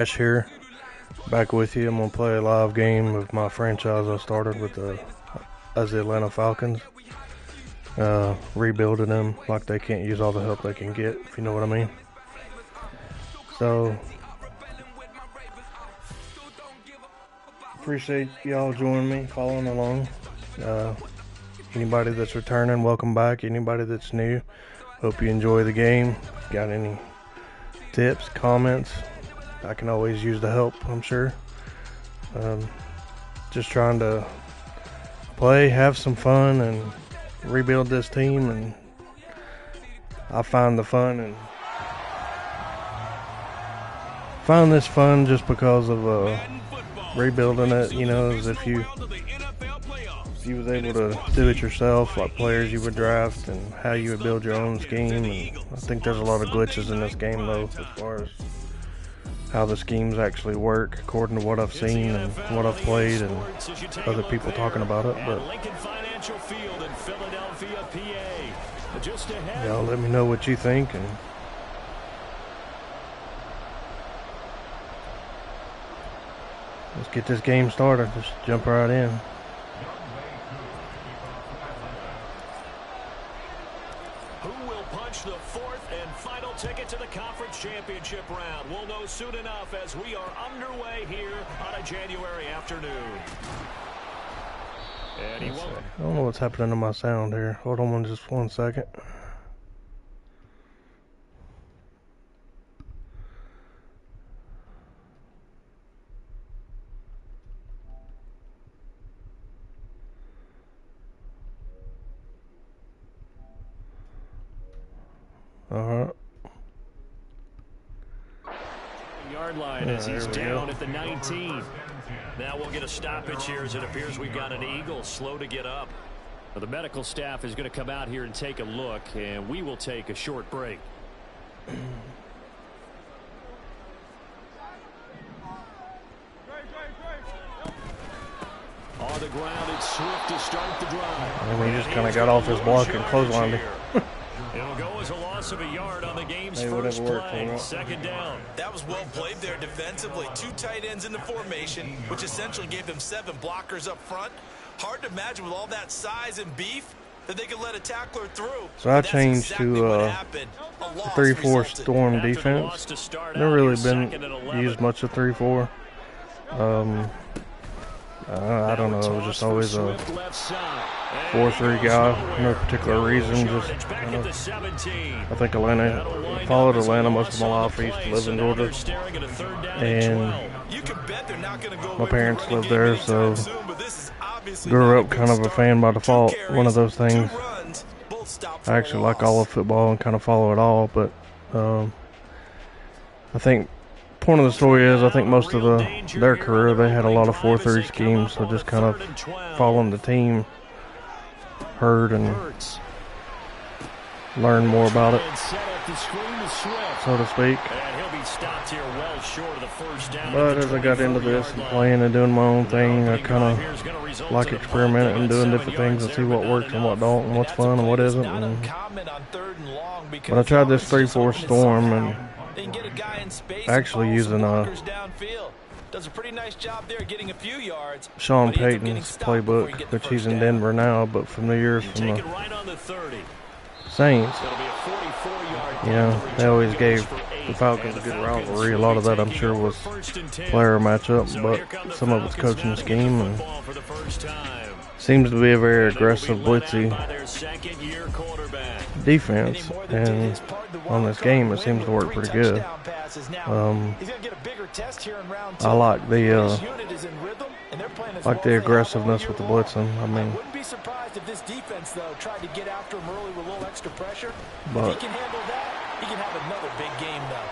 Ash here, back with you. I'm gonna play a live game of my franchise I started with as the Atlanta Falcons. Rebuilding them like they can't use all the help they can get, if you know what I mean. So, appreciate y'all joining me, following along. Anybody that's returning, welcome back. Anybody that's new, hope you enjoy the game. Got any tips, comments? I can always use the help, I'm sure. Just trying to play, have some fun, and rebuild this team. And I find the fun and find this fun just because of rebuilding it. You know, as if you was able to do it yourself, like players you would draft and how you would build your own scheme. And I think there's a lot of glitches in this game, though, as far as how the schemes actually work, according to what I've seen and what I've played and other people talking about it. But y'all let me know what you think, and let's get this game started. Just jump right in. The fourth and final ticket to the conference championship round. We'll know soon enough as we are underway here on a January afternoon. And I don't know what's happening to my sound here. Hold on just 1 second. Alright. Yard line as he's down at the 19. Now we'll get a stoppage here as it appears we've got an Eagle slow to get up. Well, the medical staff is going to come out here and take a look, and we will take a short break. On the ground, it's Swift to start the drive. And he just kind of got off his block and clotheslined him. It'll go as a loss of a yard on the game's first play. Second down. That was well played there defensively. Two tight ends in the formation, which essentially gave them 7 blockers up front. Hard to imagine with all that size and beef that they could let a tackler through. So I changed to 3-4 storm defense. Never really been used much of 3-4. I don't know. It was just always a 4-3 guy. No particular reason. Just I think Atlanta. Followed Atlanta most of my life. I used to live in Georgia, and my parents lived there, so grew up kind of a fan by default. One of those things. I actually like all of football and kind of follow it all, but I think. Point of the story is I think most of their career they had a lot of 4-3 schemes, so just kind of following the team, heard and learned more about it, so to speak. But as I got into this and playing and doing my own thing, I kind of like experimenting and doing different things and see what works and what don't and what's fun and what isn't. But I tried this 3-4 storm and actually using does a pretty nice job there getting a few yards. Sean Payton's playbook, which he's in Denver now, but from the years from the Saints, you know, they always gave the Falcons a good rivalry. A lot of that, I'm sure, was player matchup, but some of it's coaching scheme, and seems to be a very aggressive, blitzy defense, and on this game it seems to work pretty good. I like the aggressiveness with the blitzing. I mean, wouldn't be surprised if this defense though tried to get after him early with a little extra pressure. But if he can handle that, he can have another big game though.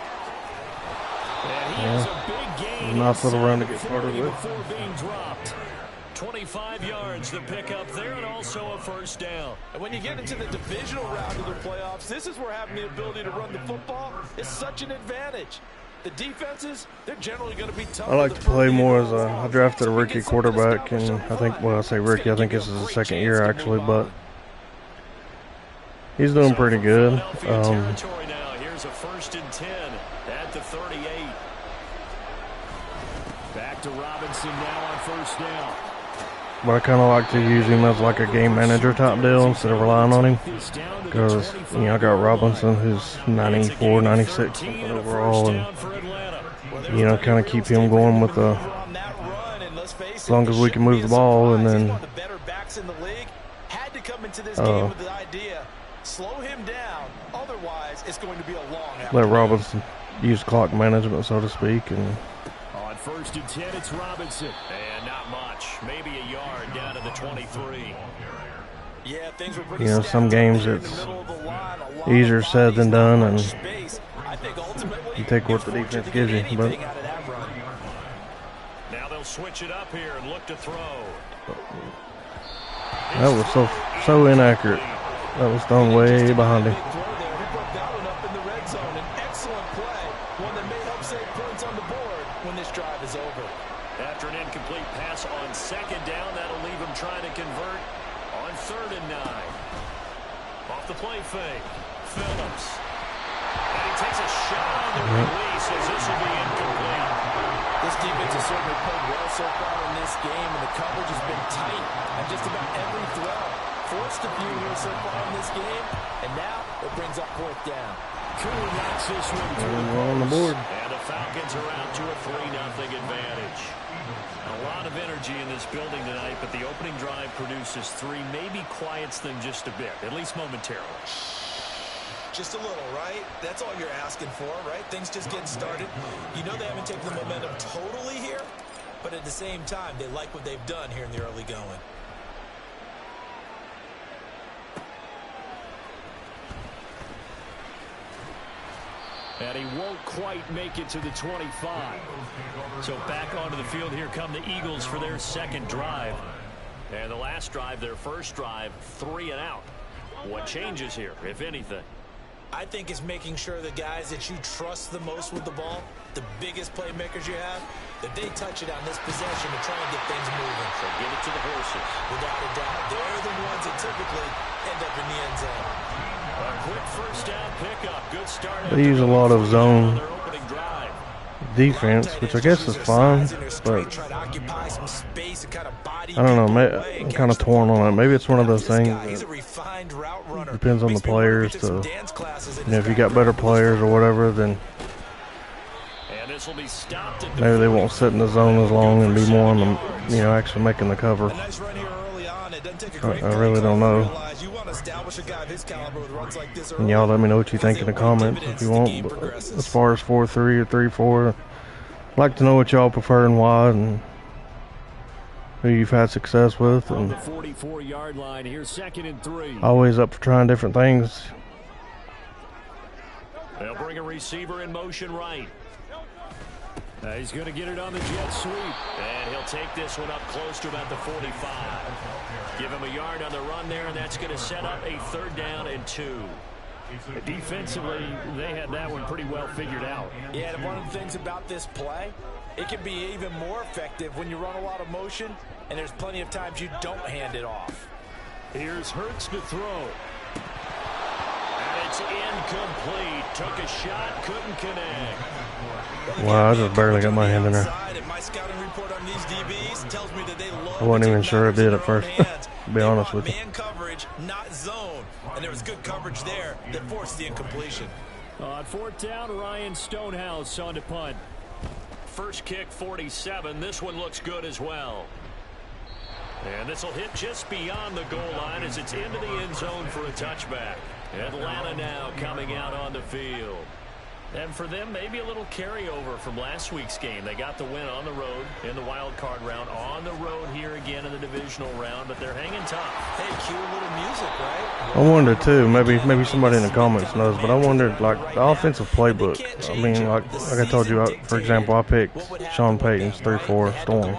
Yeah, a big game. Nice little run to get started with. 25 yards to pick up there, and also a first down. And when you get into the divisional round of the playoffs, this is where having the ability to run the football is such an advantage. The defenses, they're generally going to be tough. I like to play more as I drafted a rookie quarterback, and I think, well, I say rookie, I think this is his second year actually, but he's doing pretty good. Here's a 1st and 10 at the 38. Back to Robinson now on first down. But I kind of like to use him as like a game manager type deal instead of relying on him. Because, you know, I got Robinson who's 94, 96 something overall. And, you know, kind of keep him going with the, as long as we can move the ball, and then let Robinson use clock management, so to speak. And on first and 10, it's Robinson. And not much. Maybe a yard down to the 23. Yeah, things were pretty. You know, some games it's easier said than done, and you take what the defense gives you. But now they'll switch it up here and look to throw. that was so inaccurate. That was thrown way behind him. After an incomplete pass on second down, that'll leave him trying to convert on 3rd and 9. Off the play fake, Phillips. And he takes a shot on the release as this will be incomplete. This defense has certainly played well so far in this game, and the coverage has been tight on just about every throw. Forced a few here so far in this game, and now it brings up 4th down. Cooler knocks this one through on the board. And the Falcons are out to a 3-0 advantage. A lot of energy in this building tonight, but the opening drive produces 3, maybe quiets them just a bit, at least momentarily. Just a little, right? That's all you're asking for, right? Things just getting started. You know they haven't taken the momentum totally here, but at the same time, they like what they've done here in the early going. And he won't quite make it to the 25. So back onto the field here come the Eagles for their 2nd drive. And the last drive, their 1st drive, 3 and out. What changes here, if anything? I think it's making sure the guys that you trust the most with the ball, the biggest playmakers you have, that they touch it on this possession to try and get things moving. So give it to the horses. Without a doubt. They're the ones that typically end up in the end zone. A quick first down pickup. Good start. They use a lot of zone defense, which I guess is fine, but I don't know. I'm kind of torn on it. Maybe it's one of those things that depends on the players. To, you know, if you got better players or whatever, then maybe they won't sit in the zone as long and be more on the, you know, actually making the cover. I really don't know. And y'all let me know what you think in the comments if you want. But as far as 4-3 or 3-4, I'd like to know what y'all prefer and why, and who you've had success with. And 44-yard line here, 2nd and 3. Always up for trying different things. They'll bring a receiver in motion right. He's going to get it on the jet sweep. And he'll take this one up close to about the 45. Give him a yard on the run there, and that's going to set up a 3rd down and 2. Defensively, they had that one pretty well figured out. Yeah, and one of the things about this play, it can be even more effective when you run a lot of motion, and there's plenty of times you don't hand it off. Here's Hurts to throw. And it's incomplete. Took a shot, couldn't connect. Wow, I just barely got my hand in there. I wasn't even sure I did at first, to be honest with you. Man coverage, not zone. And there was good coverage there that forced the incompletion. On 4th down, Ryan Stonehouse on to punt. First kick, 47. This one looks good as well. And this will hit just beyond the goal line as it's into the end zone for a touchback. Atlanta now coming out on the field. And for them, maybe a little carryover from last week's game. They got the win on the road in the wild card round, on the road here again in the divisional round, but they're hanging tough. Hey, cue a little music, right? I wonder too, maybe somebody in the comments knows, but I wondered, like, the offensive playbook. I mean, like I told you, for example, I picked Sean Payton's 3-4 Storm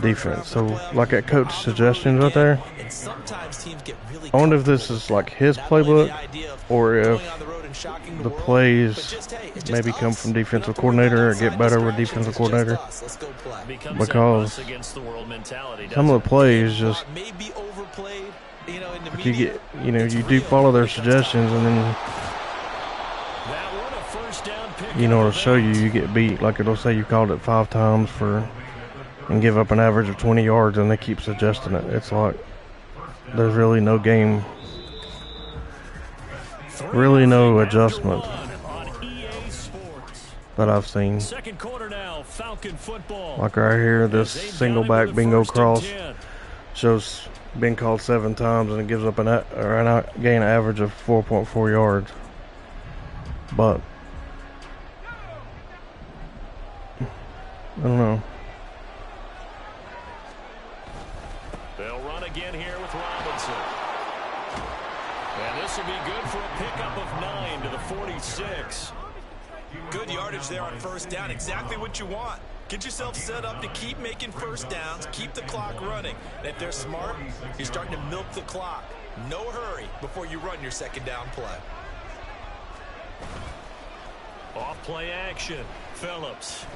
defense. So, like that coach suggestions right there, I wonder if this is like his playbook, or if the plays maybe come from defensive coordinator or get better with defensive coordinator, because some of the plays just, you get, you do follow their suggestions, and then you know, it'll show you get beat. Like it'll say you called it 5 times and give up an average of 20 yards, and they keep suggesting it. It's like there's really no game, really no adjustment that I've seen. Second quarter now, Falcon football. Like right here, this single back bingo cross shows being called 7 times, and it gives up a gain average of 4.4 yards. But I don't know. They'll run again here with Robinson. And this will be good for a pickup of 9 to the 46. Good yardage there on first down. Exactly what you want. Get yourself set up to keep making first downs, keep the clock running. And if they're smart, you're starting to milk the clock. No hurry before you run your second down play. Off play action. Phillips.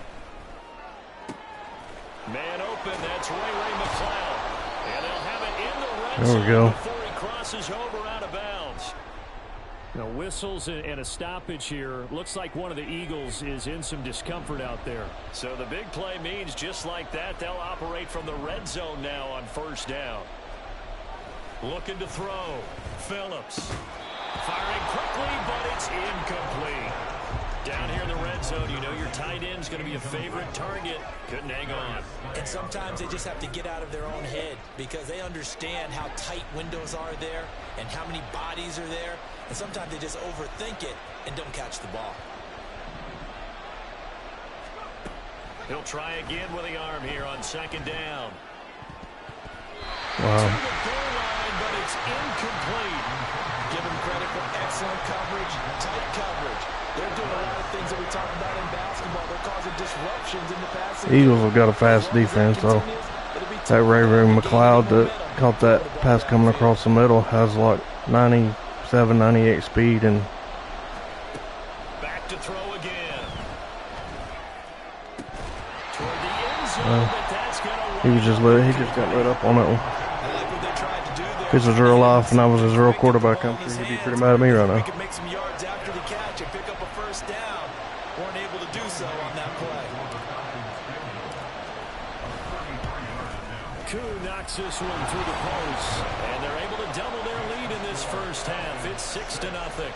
Man open. That's Ray McCloud. And they'll have it in the red There we go. before he crosses over out of bounds. Now whistles and a stoppage here. Looks like one of the Eagles is in some discomfort out there. So the big play means just like that, they'll operate from the red zone now on first down. Looking to throw. Phillips. Firing quickly, but it's incomplete. Down here in the red zone, you know your tight end's going to be a favorite target. Couldn't hang on. And sometimes they just have to get out of their own head because they understand how tight windows are there and how many bodies are there. And sometimes they just overthink it and don't catch the ball. He'll try again with the arm here on second down. Wow. To the goal line, but it's incomplete. Give them credit for excellent coverage, tight coverage. They're doing a lot of things that we talk about in basketball. They're causing disruptions in the passing. Eagles have got a fast defense, though. That Ray McCloud that caught that pass coming across the middle has like 97, 98 speed, and back to throw again. Toward the end zone, but that's he just got lit up on that one. If this was real life and I was his real quarterback, I'm sure he'd be pretty mad at me right now. Make some yards after the catch and pick up a first down. Weren't able to do so on that play. Koo knocks this one through the post, and they're able to double their lead in this first half. It's 6-0.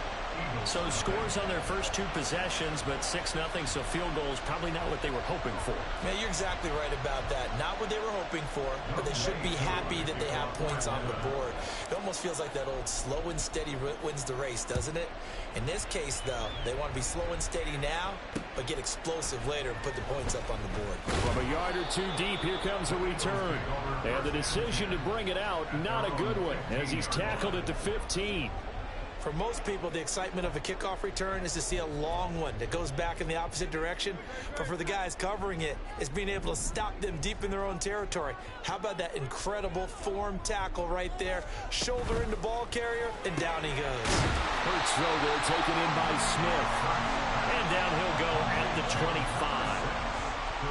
So scores on their first 2 possessions, but 6-0, so field goals probably not what they were hoping for. Man, you're exactly right about that. Not what they were hoping for, but they should be happy that they have points on the board. It almost feels like that old slow and steady wins the race, doesn't it? In this case, though, they want to be slow and steady now, but get explosive later and put the points up on the board. From a yard or 2 deep, here comes a return. And the decision to bring it out, not a good one, as he's tackled at the 15. For most people, the excitement of a kickoff return is to see a long one that goes back in the opposite direction. But for the guys covering it, it's being able to stop them deep in their own territory. How about that incredible form tackle right there? Shoulder into ball carrier, and down he goes. Hurts throw there, taken in by Smith. And down he'll go at the 25.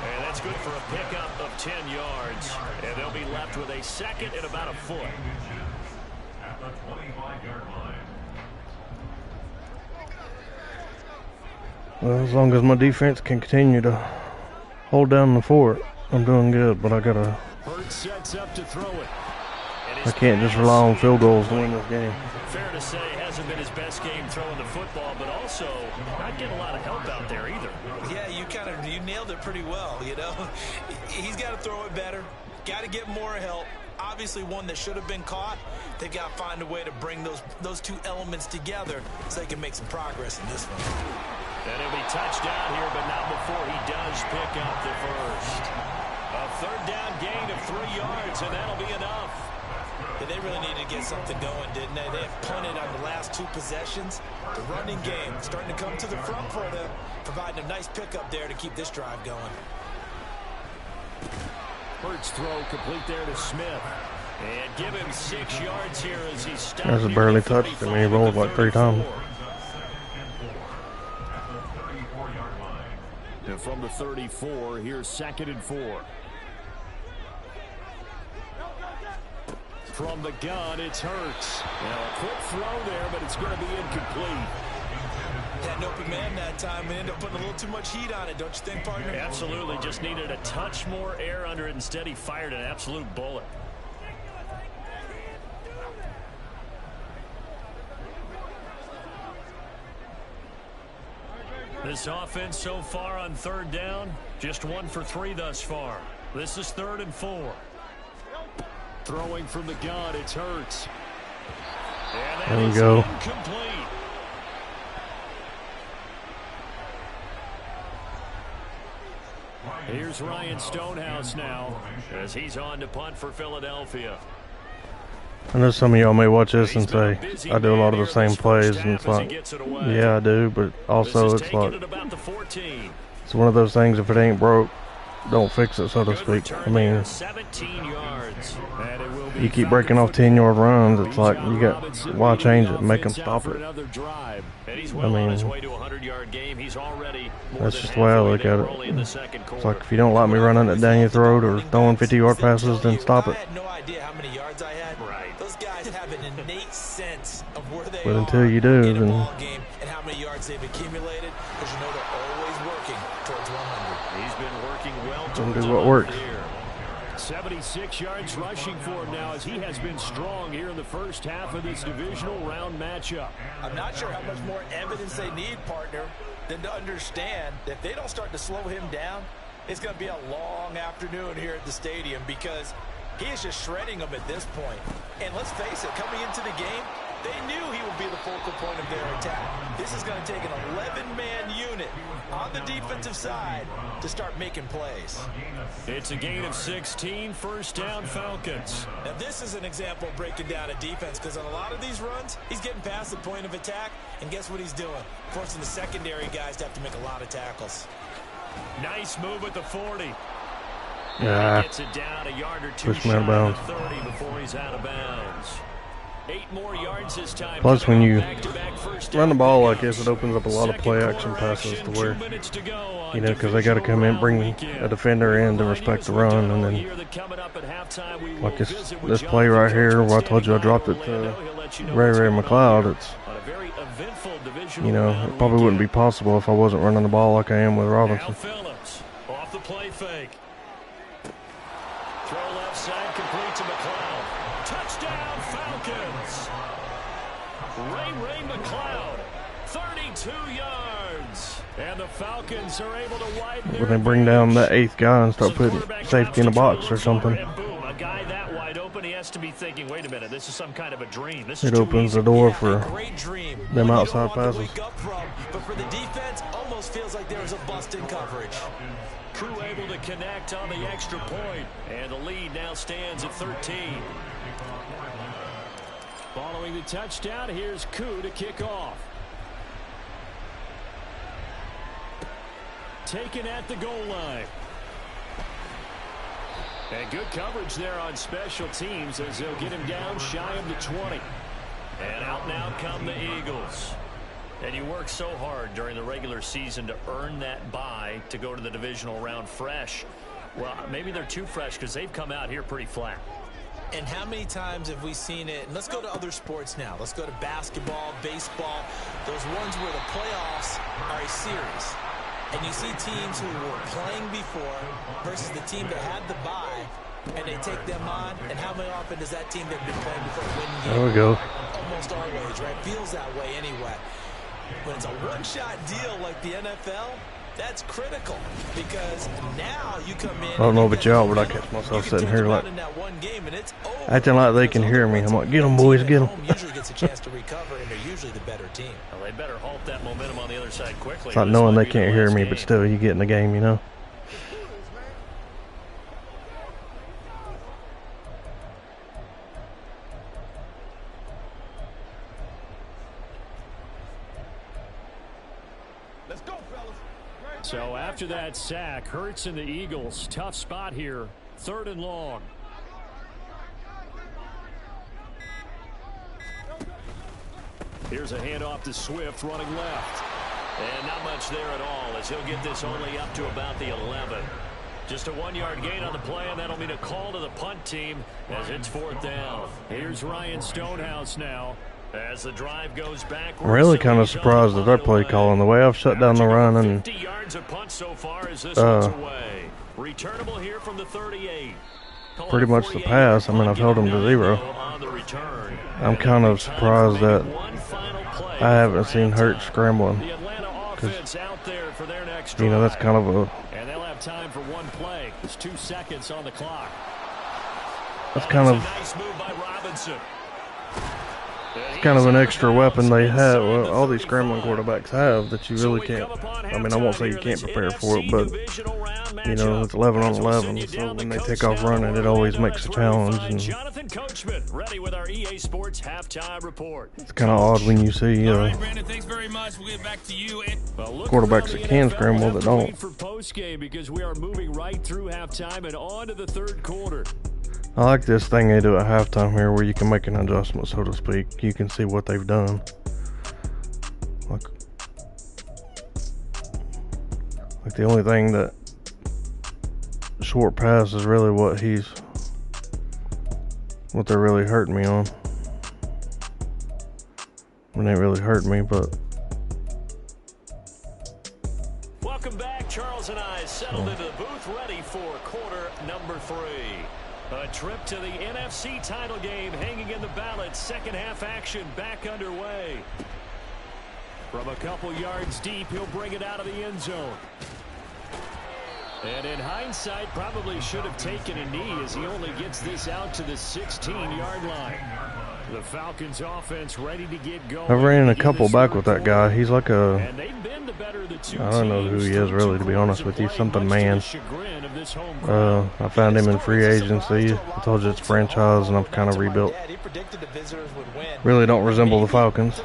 And that's good for a pickup of 10 yards. And they'll be left with a second and about a foot. At the 25-yard line. Well, as long as my defense can continue to hold down the fort, I'm doing good, but Hurts sets up to throw it. I can't just rely on field goals to win this game. Fair to say, hasn't been his best game throwing the football, but also not getting a lot of help out there either. Yeah, you nailed it pretty well, you know. He's got to throw it better, got to get more help. Obviously one that should have been caught. They've got to find a way to bring those 2 elements together so they can make some progress in this one. And he'll be touched down here, but not before he does pick up the first. A third down gain of 3 yards, and that'll be enough. Yeah, they really needed to get something going, didn't they? They have punted on the last 2 possessions. The running game starting to come to the front for them, providing a nice pickup there to keep this drive going. Hurts throw complete there to Smith. And give him 6 yards here as he stopped. That's a barely touched him. He rolled like 3 times. And from the 34, here's 2nd and 4. From the gun, it's Hurts. Now a quick throw there, but it's going to be incomplete. Had an open man that time and ended up putting a little too much heat on it, don't you think, partner? Absolutely. Just needed a touch more air under it. Instead, he fired an absolute bullet. This offense so far on third down, just 1 for 3 thus far. This is 3rd and 4. Throwing from the gun, it's Hurts. And that there we go. Incomplete. Here's Ryan Stonehouse now as he's on to punt for Philadelphia. I know some of y'all may watch this and say, I do a lot of the same plays, and it's like, yeah, I do, but also it's like, it's one of those things, if it ain't broke, don't fix it, so to speak. I mean, you keep breaking off 10-yard runs, it's like, you got, why change it? Make them stop it. I mean, that's just the way I look at it. It's like, if you don't like me running it down your throat or throwing 50-yard passes, then stop it. But until you do, then and how many yards they've accumulated, because you know they're always working towards 100. He's been working well towards do what works. 76 yards rushing for him now, as he has been strong here in the first half of this divisional round matchup. I'm not sure how much more evidence they need, partner, than to understand that if they don't start to slow him down, it's going to be a long afternoon here at the stadium, because he is just shredding them at this point. And let's face it, coming into the game, they knew he would be the focal point of their attack. This is going to take an 11-man unit on the defensive side to start making plays. It's a gain of 16, first down Falcons. Now this is an example of breaking down a defense, because on a lot of these runs, he's getting past the point of attack, and guess what he's doing? Forcing the secondary guys to have to make a lot of tackles. Nice move at the 40. Yeah, gets it down a yard or two push me out of bounds. 30 before he's out of bounds. 8 more yards this time. Plus, when you run the ball like this, it opens up a lot of play action passes to where, you know, because they got to come in, bring a defender in to respect the run, and then like this play right here where I told you I dropped it to Ray McLeod. It's, you know, it probably wouldn't be possible if I wasn't running the ball like I am with Robinson. Phillips off the play fake. Throw left side, complete to McLeod. Touchdown Falcons. Ray McLeod, 32 yards. And the Falcons are able to widen their when they bring down that 8th guy and start putting safety in the box or something. And boom, a guy that wide open, he has to be thinking, wait a minute, this is some kind of a dream. This it is opens the door for them Well, outside passes. But for the defense, almost feels like there was a bust in coverage. Crew able to connect on the extra point, and the lead now stands at 13. Following the touchdown, here's Koo to kick off. Taken at the goal line. And good coverage there on special teams as they'll get him down shy of the 20. And out now come the Eagles. And you work so hard during the regular season to earn that bye to go to the divisional round fresh. Well, maybe they're too fresh because they've come out here pretty flat. And how many times have we seen it? And let's go to other sports now. Let's go to basketball, baseball, those ones where the playoffs are a series. And you see teams who were playing before versus the team that had the bye, and they take them on. And how many often does that team that had been playing before win games? There we go. Almost always, right? Feels that way anyway. When it's a one-shot deal like the NFL, that's critical, because now you come in. I don't know about y'all, but I catch myself sitting here like acting like they can hear me. I'm like, get them, boys, get them. Usually gets a chance to recover, and they're usually the better team. Well, they better halt that momentum on the other side quickly. It's like knowing they can't hear me, but still, you get in the game, you know. So after that sack, Hurts and the Eagles, tough spot here, 3rd and long. Here's a handoff to Swift running left. And not much there at all, as he'll get this only up to about the 11. Just a 1-yard gain on the play, and that'll mean a call to the punt team as it's 4th down. Here's Ryan Stonehouse now. As the drive goes backwards, I'm really kind of surprised at their play calling. The way I've shut down the run and 50 yards of punt so far as this one's away. Returnable here from the 38. pretty much the pass. I mean, I've held them to 0. I'm kind of surprised that I haven't seen Hurt scrambling. Because, you know, that's kind of a... And they'll have time for one play. It's 2 seconds on the clock. That's kind of... Nice move by Robinson. It's kind of an extra weapon they have. Well, all these scrambling quarterbacks have that you really can't. I mean, I won't say you can't prepare for it, but you know, it's 11 on 11. So when they take off running, it always makes a challenge. And Jonathan Coachman, ready with our EA Sports halftime report. it's kind of odd when you see Brandon, thanks very much. We'll get back to you. quarterbacks that can scramble that don't. For post game because we are moving right through halftime and on to the third quarter. I like this thing they do at halftime here, where you can make an adjustment, so to speak. You can see what they've done. Like the only thing that short pass is really what they're really hurting me on. When they really hurt me, but. Welcome back. Charles and I settled into the booth, ready for quarter number 3. A trip to the NFC title game hanging in the balance. Second half action back underway. From a couple yards deep, he'll bring it out of the end zone. And in hindsight, probably should have taken a knee as he only gets this out to the 16-yard line. The Falcons offense ready to get going. I've ran a couple back with that guy. He's like a... And they've been the better of the two I don't know who he is really, to be honest with you. Something man. I found him in free agency. I told you it's franchise, and I've kind of rebuilt. Really don't resemble the Falcons.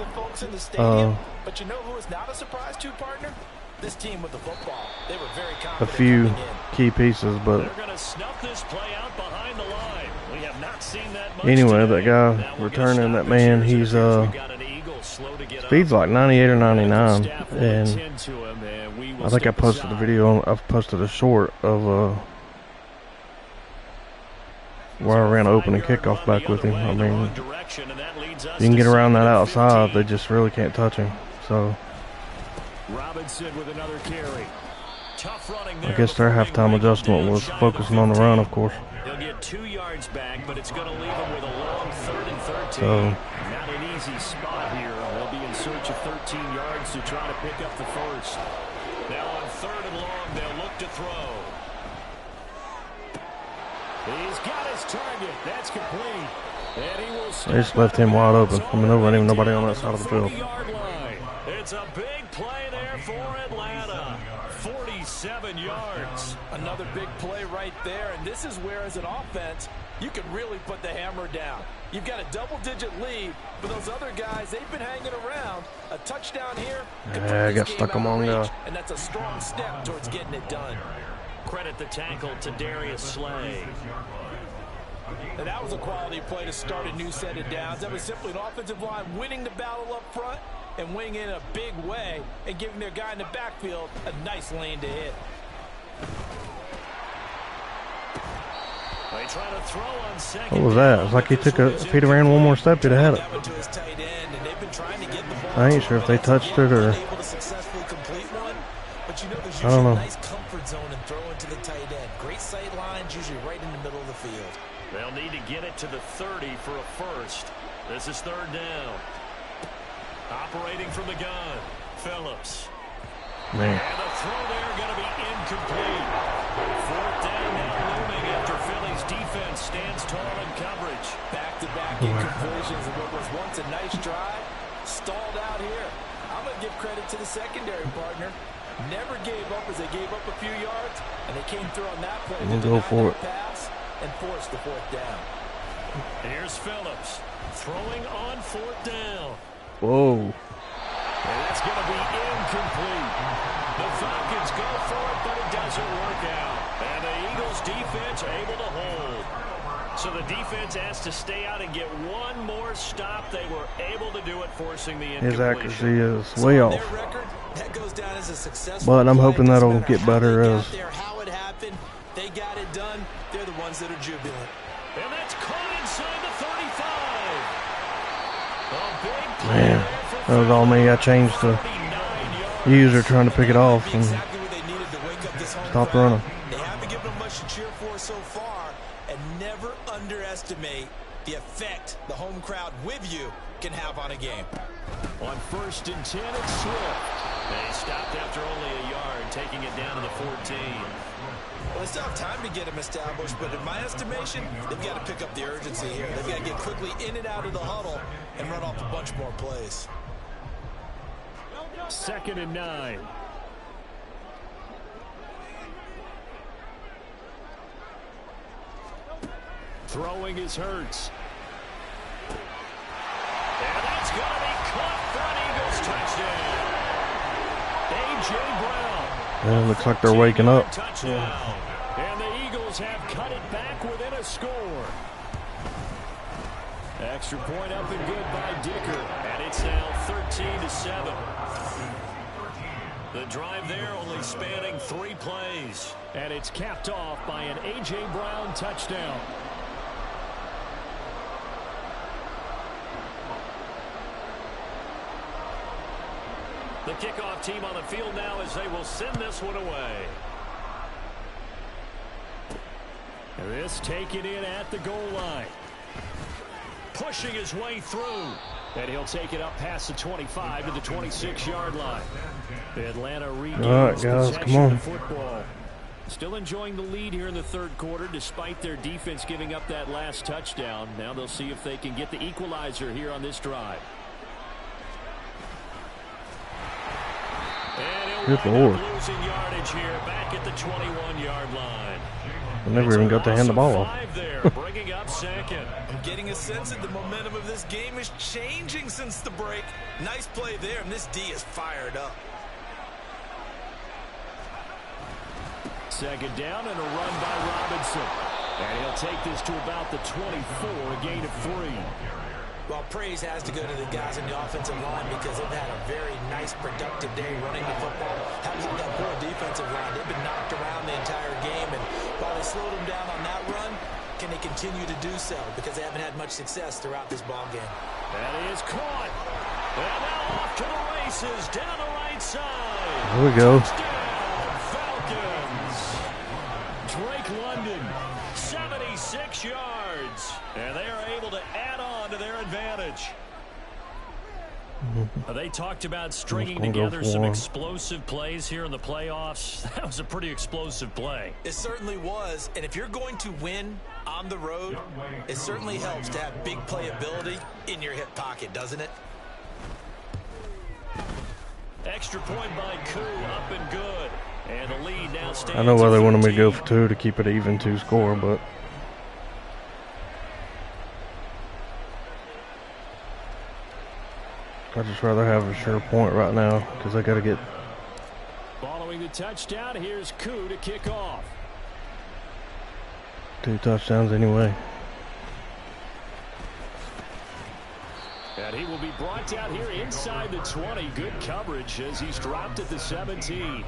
But you know who is not a surprise to, partner? This team with the football. They were very confident. A few key pieces, but they're going to snuff this play out behind the line. We have not seen that much anyway, that guy returning, that man, he's speed's like 98 or 99, and I think I posted a video. I've posted a short of where I ran an opening kickoff back with him. I mean, you can get around that outside. They just really can't touch him. So Robinson with another carry. Tough running there. I guess their halftime adjustment was focusing on the run, of course. He'll get 2 yards back, but it's going to leave him with a long 3rd and 13. So, not an easy spot here. They'll be in search of 13 yards to try to pick up the first. Now on 3rd and long, they'll look to throw. He's got his target. That's complete. And he will they just left him wide open. I mean, there wasn't even nobody on that side of the field. It's a big play there for Atlanta. 47 yards. Another big play right there, and this is where, as an offense, you can really put the hammer down. You've got a double-digit lead, but those other guys, they've been hanging around. A touchdown here. Yeah, I got stuck among the... And that's a strong step towards getting it done. Credit the tackle to Darius Slay. And that was a quality play to start a new set of downs. That was simply an offensive line winning the battle up front and winning in a big way and giving their guy in the backfield a nice lane to hit. They try to throw on second. What was that? It's like he took a... If he'd ran one more step, he'd have had it. I ain't sure if they touched it or... I don't know. Nice comfort zone and throw into the tight end. Great sight lines, usually right in the middle of the field. They'll need to get it to the 30 for a first. This is 3rd down. Operating from the gun, Phillips. Man. And the throw there going to be incomplete. 4th down now looming after Philly's defense stands tall in coverage. Back-to-back incompletions of what was once a nice drive. Stalled out here. I'm going to give credit to the secondary partner. Never gave up as they gave up a few yards, and they came through on that play. We'll go for it. Pass and forced the 4th down. Here's Phillips throwing on 4th down. Whoa. And that's going to be incomplete. The Falcons go for it, but it doesn't work out. And the Eagles defense able to hold. So the defense asked to stay out and get one more stop. They were able to do it, forcing the incompletion. His accuracy is way off. That goes down as a successful But I'm play. hoping that'll get better as... How it happened, they got it done. They're the ones that are jubilant. And that's caught inside the 35. Man, that was all me. I changed the user trying to pick it off and stop running. They haven't given them much to cheer for so far, and never underestimate the effect the home crowd with you can have on a game. On 1st and 10, it's Swift. They stopped after only a yard, taking it down to the 14. Well, they still have time to get him established, but in my estimation, they've got to pick up the urgency here. They've got to get quickly in and out of the huddle and run off a bunch more plays. 2nd and 9. Throwing is Hurts. And that's going to be caught for an Eagles touchdown. A.J. Brown. Yeah, looks like they're waking up. Touchdown. And the Eagles have cut it back within a score. Extra point up and good by Dicker. And it's now 13-7. The drive there only spanning 3 plays. And it's capped off by an A.J. Brown touchdown. The kickoff team on the field now as they will send this one away. This taken in at the goal line. Pushing his way through. And he'll take it up past the 25 to the 26-yard line. Atlanta regains guys, come on. the football. Still enjoying the lead here in the 3rd quarter despite their defense giving up that last touchdown. Now they'll see if they can get the equalizer here on this drive. Good Lord. Losing yardage here back at the 21-yard line. I never even got to hand the ball off. Bringing up 2nd. I'm getting a sense that the momentum of this game is changing since the break. Nice play there, and this D is fired up. 2nd down and a run by Robinson. And he'll take this to about the 24, a gain of 3. Well, praise has to go to the guys in the offensive line because they've had a very nice, productive day running the football. Helps with that poor defensive line. They've been knocked around the entire game, and while they slowed them down on that run, can they continue to do so? Because they haven't had much success throughout this ball game. That is caught. And now off to the races down the right side. There we go. Touchdown, Falcons. Drake London, 76 yards. And they are able to add on to their advantage. They talked about stringing together some explosive plays here in the playoffs. That was a pretty explosive play. It certainly was. And if you're going to win on the road, it certainly helps to have big playability in your hip pocket, doesn't it? Extra point by Koo, up and good. And the lead now stands. I know why they wanted me to go for 2 to keep it even 2 score, but I'd just rather have a sure point right now because I got to get. Following the touchdown, here's Koo to kick off. 2 touchdowns anyway. And he will be brought down here inside the 20. Good coverage as he's dropped at the 17.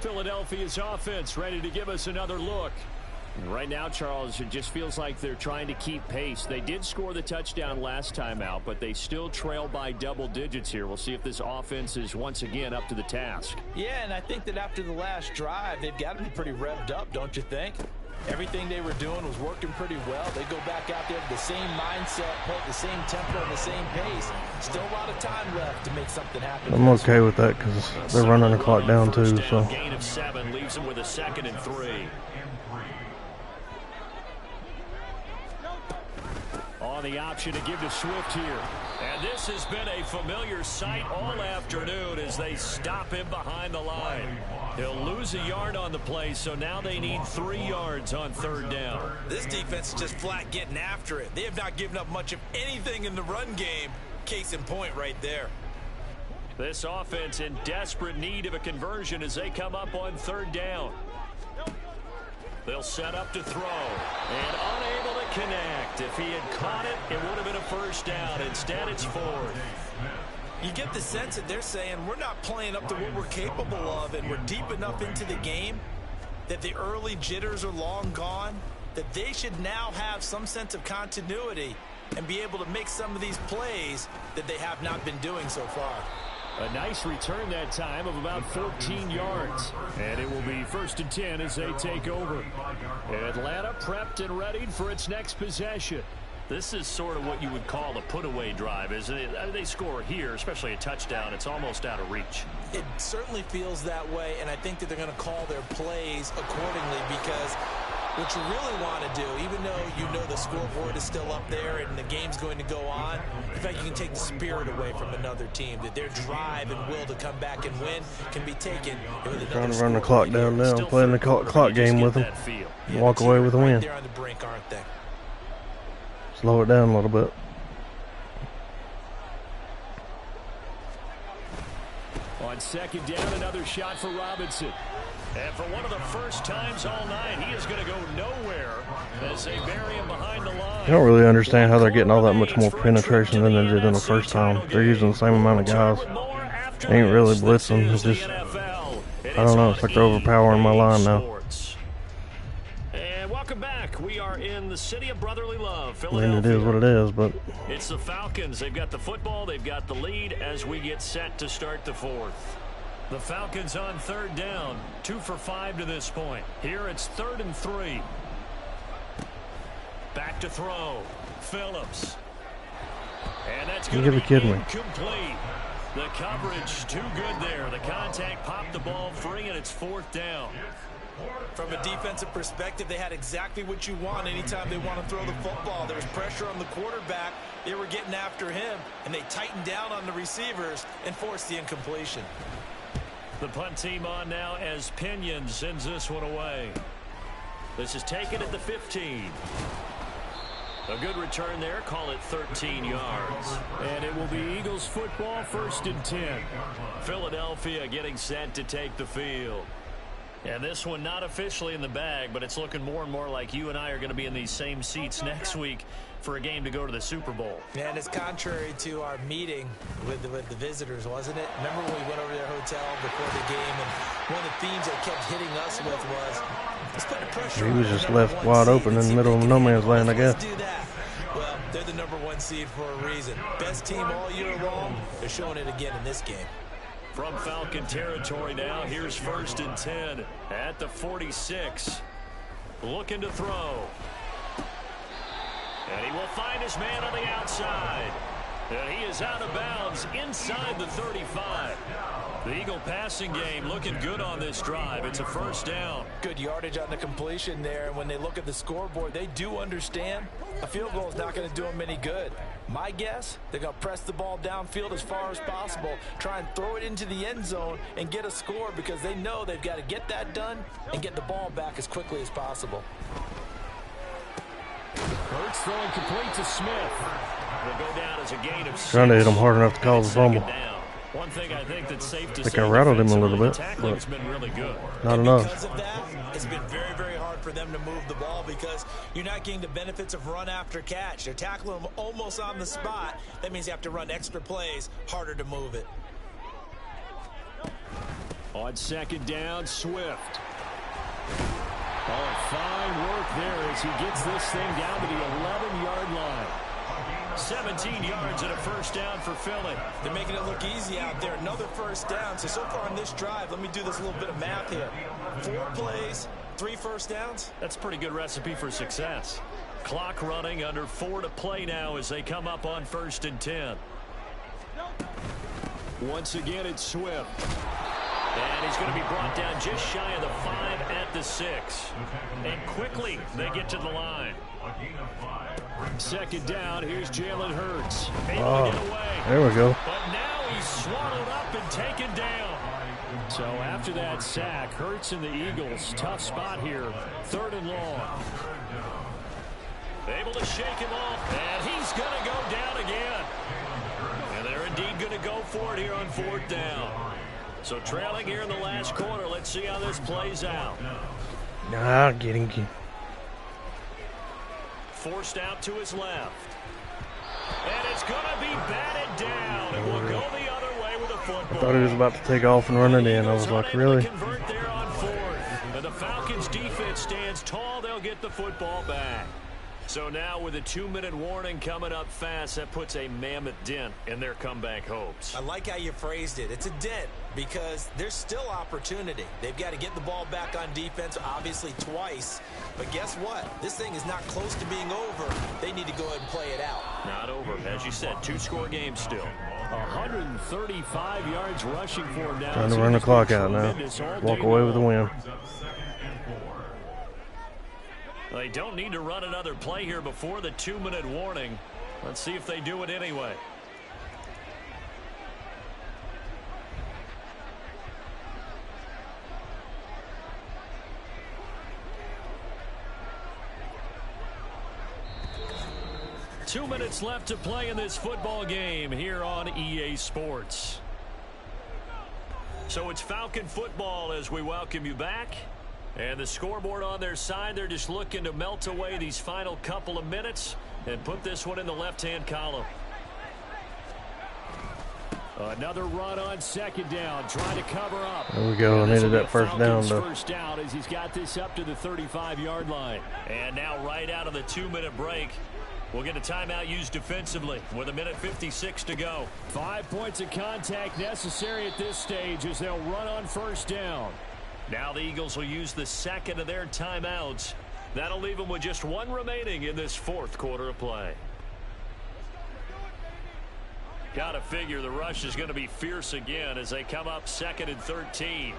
Philadelphia's offense ready to give us another look. And right now, Charles, it just feels like they're trying to keep pace. They did score the touchdown last time out, but they still trail by double digits here. We'll see if this offense is once again up to the task. Yeah, and I think that after the last drive, they've got to be pretty revved up, don't you think? Everything they were doing was working pretty well. They go back out there with the same mindset, play at the same tempo, and the same pace. Still a lot of time left to make something happen. I'm okay with that because they're running the clock down too. So gain of 7 leaves them with a 2nd and 3. On the option to give to Swift here. And this has been a familiar sight all afternoon as they stop him behind the line. He'll lose a yard on the play, so now they need 3 yards on 3rd down. This defense is just flat getting after it. They have not given up much of anything in the run game. Case in point right there. This offense in desperate need of a conversion as they come up on 3rd down. They'll set up to throw. And unable to connect. If he had caught it, it would have been a 1st down. Instead, it's 4th. You get the sense that they're saying we're not playing up to what we're capable of, and we're deep enough into the game that the early jitters are long gone, that they should now have some sense of continuity and be able to make some of these plays that they have not been doing so far. A nice return that time of about 14 yards. And it will be 1st and 10 as they take over. Atlanta prepped and readied for its next possession. This is sort of what you would call a put-away drive, isn't it? They score here, especially a touchdown. It's almost out of reach. It certainly feels that way, and I think that they're going to call their plays accordingly, because what you really want to do, even though you know the scoreboard is still up there and the game's going to go on, in fact, you can take the spirit away from another team, that their drive and will to come back and win can be taken with another. Trying to run the clock down now, playing the clock game with them, Yeah, walk away with a win. They're on the brink, aren't they? Slow it down a little bit. On 2nd down, another shot for Robinson. And for one of the first times all night, he is going to go nowhere as they bury him behind the line. I don't really understand how they're getting all that much more penetration than they did in the first time. They're using the same amount of guys. They ain't really blitzing. It's just, I don't know, it's like they're overpowering my line now. And welcome back. We are in the city of brotherly love, I mean, Philadelphia. it is what it is, but It's the Falcons. They've got the football. They've got the lead as we get set to start the 4th. The Falcons on 3rd down, 2 for 5 to this point. Here it's 3rd and 3. Back to throw. Phillips. And that's going to be incomplete. The coverage too good there. The contact popped the ball free, and it's 4th down. From a defensive perspective, they had exactly what you want anytime they want to throw the football. There was pressure on the quarterback. They were getting after him, and they tightened down on the receivers and forced the incompletion. The punt team on now as Pinion sends this one away. This is taken at the 15. A good return there. Call it 13 yards. And it will be Eagles football, 1st and 10. Philadelphia getting set to take the field. And this one not officially in the bag, but it's looking more and more like you and I are going to be in these same seats next week for a game to go to the Super Bowl. And it's contrary to our meeting with the visitors, wasn't it? Remember when we went over to their hotel before the game, and one of the themes they kept hitting us with was, let's put the pressure on. he was just left wide open in the middle of no man's land, I guess. Let's do that. Well, they're the #1 seed for a reason. Best team all year long. They're showing it again in this game. From Falcon territory now, here's 1st and 10 at the 46. Looking to throw. And he will find his man on the outside. And he is out of bounds inside the 35. The Eagle passing game looking good on this drive. It's a 1st down. Good yardage on the completion there. And when they look at the scoreboard, they do understand a field goal is not going to do them any good. My guess, they're going to press the ball downfield as far as possible, try and throw it into the end zone and get a score, because they know they've got to get that done and get the ball back as quickly as possible. Hurts throwing complete to Smith. Will go down as a gain of 6. Trying to hit him hard enough to cause a fumble. One thing I think that's safe to I say, think I rattled him a little bit, tackling's but been really good. not enough. Because of that, it's been very, very hard for them to move the ball, because you're not getting the benefits of run after catch. They're tackling them almost on the spot. That means you have to run extra plays, harder to move it. On 2nd down, Swift. Oh, fine work there as he gets this thing down to the 11-yard line. 17 yards and a 1st down for Philly. They're making it look easy out there. Another 1st down. So far on this drive, let me do this little bit of math here. 4 plays, 3 1st downs. That's a pretty good recipe for success. Clock running, under 4 to play now as they come up on 1st and 10. Once again, it's Swift. And he's going to be brought down just shy of the 5 at the 6. And quickly they get to the line. 2nd down, here's Jalen Hurts. Able to get away. There we go. But now he's swallowed up and taken down. So after that sack, Hurts and the Eagles, tough spot here. 3rd and long. Able to shake him off, and he's going to go down again. And they're indeed going to go for it here on 4th down. So trailing here in the last quarter. Let's see how this plays out. Nah, getting Forced out to his left. And it's going to be batted down. And we'll go the other way with a football. I thought he was about to take off and run it in. I was like, really? Convert there on 4th. And the Falcons defense stands tall. They'll get the football back. So now with a 2-minute warning coming up fast, that puts a mammoth dent in their comeback hopes. I like how you phrased it. It's a dent because there's still opportunity. They've got to get the ball back on defense, obviously twice. But guess what? This thing is not close to being over. They need to go ahead and play it out. Not over. As you said, 2-score game still. 135 yards rushing for him now. Trying to run the clock out now. Walk away with the win. They don't need to run another play here before the 2-minute warning. Let's see if they do it anyway. Two minutes left to play in this football game here on EA Sports. So it's Falcon football as we welcome you back. And the scoreboard on their side, they're just looking to melt away these final couple of minutes and put this one in the left-hand column. Another run on second down, trying to cover up. There we go. I needed that first down, though. First down as he's got this up to the 35-yard line. And now right out of the 2-minute break, we'll get a timeout used defensively with 1:56 to go. 5 points of contact necessary at this stage as they'll run on first down. Now the Eagles will use the second of their timeouts. That'll leave them with just one remaining in this fourth quarter of play. Got to figure the rush is going to be fierce again as they come up 2nd and 13.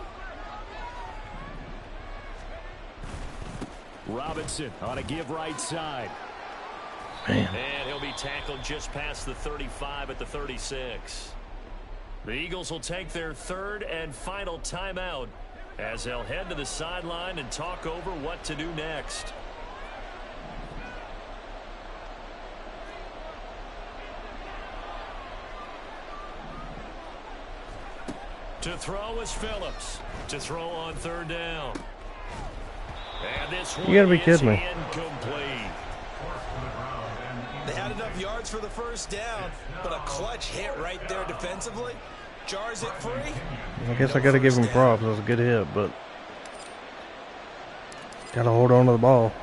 Robinson on a give right side. Man. And he'll be tackled just past the 35 at the 36. The Eagles will take their third and final timeout as they'll head to the sideline and talk over what to do next. To throw is Phillips. To throw on third down. And this one You gotta be kidding me. Incomplete. They had enough yards for the first down, but a clutch hit right there defensively jars it free. I guess I got to give him props. It was a good hit, but got to hold on to the ball.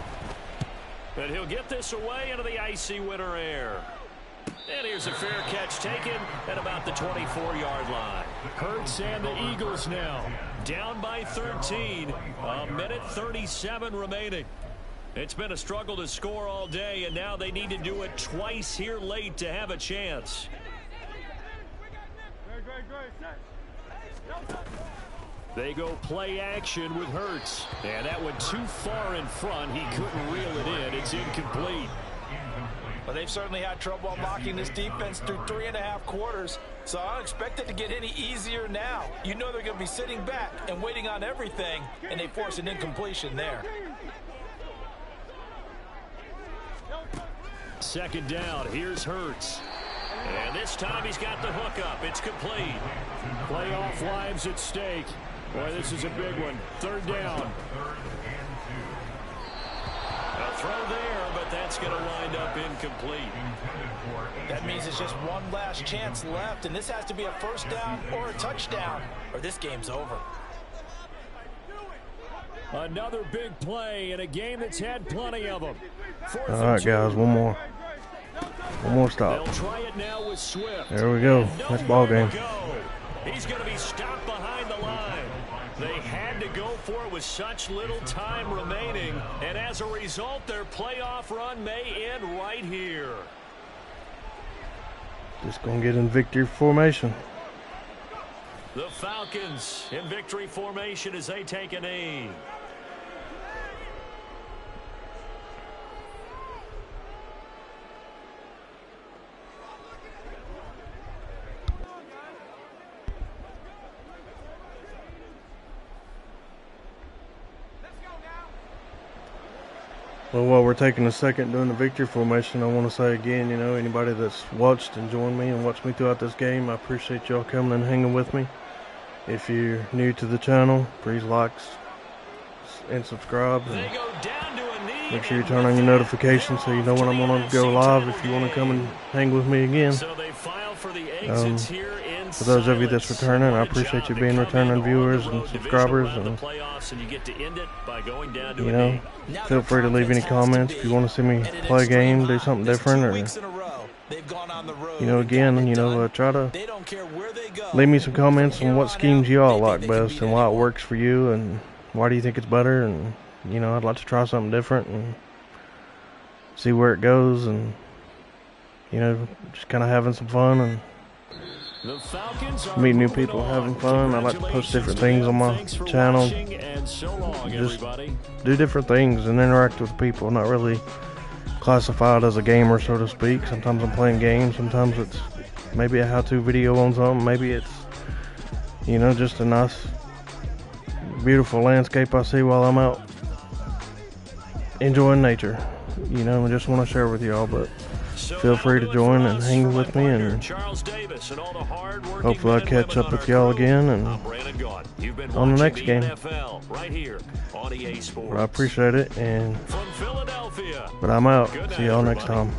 But he'll get this away into the icy winter air. And here's a fair catch taken at about the 24-yard line. Hurts and the Eagles now down by 13. 1:37 remaining. It's been a struggle to score all day, and now they need to do it twice here late to have a chance. They go play action with Hurts. And that went too far in front. He couldn't reel it in. It's incomplete. Well, they've certainly had trouble unlocking this defense through 3.5 quarters, so I don't expect it to get any easier now. You know they're going to be sitting back and waiting on everything, and they force an incompletion there. Second down. Here's Hurts. And this time he's got the hook up. It's complete. Playoff lives at stake. Boy, this is a big one. Third down. A throw there, but that's going to wind up incomplete. That means it's just one last chance left, and this has to be a first down or a touchdown, or this game's over. Another big play in a game that's had plenty of them. All right, guys, one more. One more stop. They'll try it now with Swift. There we go. That's ball game. He's going to be stopped behind the line. They had to go for it with such little time remaining, and as a result, their playoff run may end right here. Just going to get in victory formation. The Falcons in victory formation as they take a knee. Well, while we're taking a second doing the victory formation, I want to say again, you know, anybody that's watched and joined me and watched me throughout this game, I appreciate y'all coming and hanging with me. If you're new to the channel, please like and subscribe. And make sure you turn on your notifications so you know when I'm going to go live if you want to come and hang with me again. So they file for the exits here in For those of you that's returning, I appreciate you being returning viewers and subscribers. And, you know, feel free to leave any comments if you want to see me play a game, do something different, or, you know, again, you know, try to leave me some comments on what schemes you all like best and why it works for you and why do you think it's better. And, you know, I'd like to try something different and see where it goes, and, you know, just kind of having some fun and meet new people, having fun. I like to post different things on my channel, just do different things and interact with people, not really classified as a gamer, so to speak. Sometimes I'm playing games, sometimes it's maybe a how-to video on something, maybe it's, you know, just a nice beautiful landscape I see while I'm out enjoying nature. You know, I just want to share with y'all, but feel free to join and hang with me, and hopefully I'll catch up with y'all again and on the next game. But I appreciate it, and but I'm out. See y'all next time.